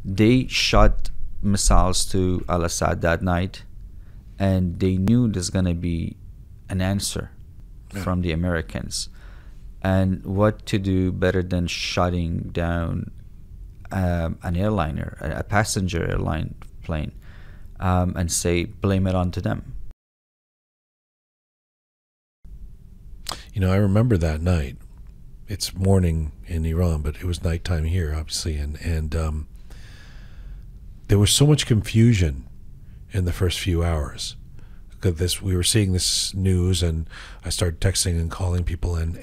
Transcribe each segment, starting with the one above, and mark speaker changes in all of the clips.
Speaker 1: They shot missiles to al-Assad that night, and they knew there's going to be an answer from the Americans. And what to do better than shutting down an airliner, a passenger airline plane, and say, blame it onto them.
Speaker 2: You know, I remember that night. It's morning in Iran, but it was nighttime here, obviously, and there was so much confusion in the first few hours. We were seeing this news, and I started texting and calling people, and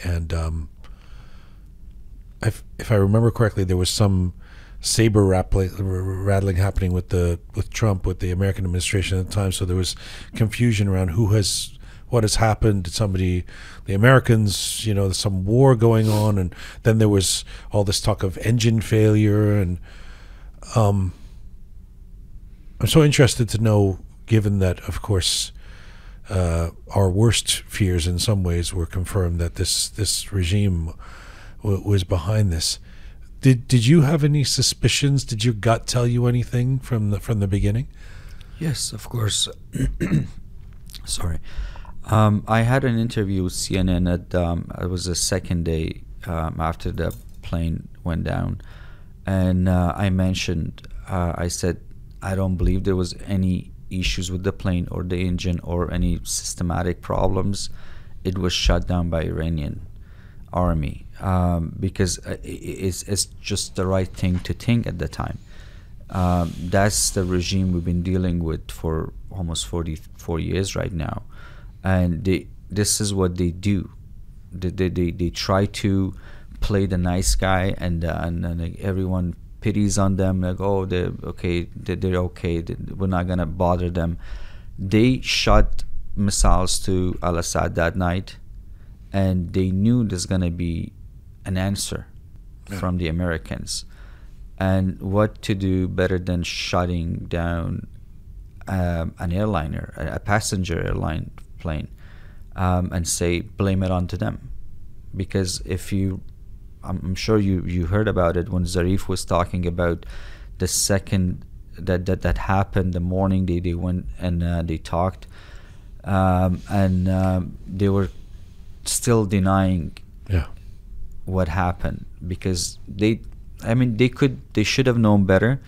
Speaker 2: if I remember correctly, there was some saber rattling happening with Trump, with the American administration at the time. So there was confusion around what has happened. Did somebody, the Americans, you know, there's some war going on, and then there was all this talk of engine failure, and I'm so interested to know, given that, of course, our worst fears in some ways were confirmed, that this regime was behind this. Did you have any suspicions? Did your gut tell you anything from the beginning?
Speaker 1: Yes, of course. Sorry. I had an interview with CNN it was the second day after the plane went down, and I mentioned, I said, I don't believe there was any issues with the plane or the engine or any systematic problems. It was shut down by Iranian army, because it's just the right thing to think at the time. That's the regime we've been dealing with for almost 44 years right now, and this is what they do. They try to play the nice guy, and everyone pities on them, like, oh, they're okay, we're not gonna bother them. They shot missiles to al-Assad that night, and they knew there's gonna be an answer from the Americans. And what to do better than shutting down an airliner, a passenger airline plane, and say, blame it onto them. Because if you, I'm sure you heard about it when Zarif was talking about the second that happened, the morning they went and they talked, and they were still denying what happened, because they should have known better.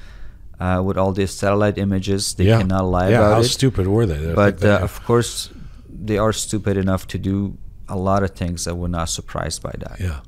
Speaker 1: With all these satellite images, they cannot lie about it.
Speaker 2: How stupid were they?
Speaker 1: But of course, they are stupid enough to do a lot of things that we're not surprised by that.
Speaker 2: Yeah.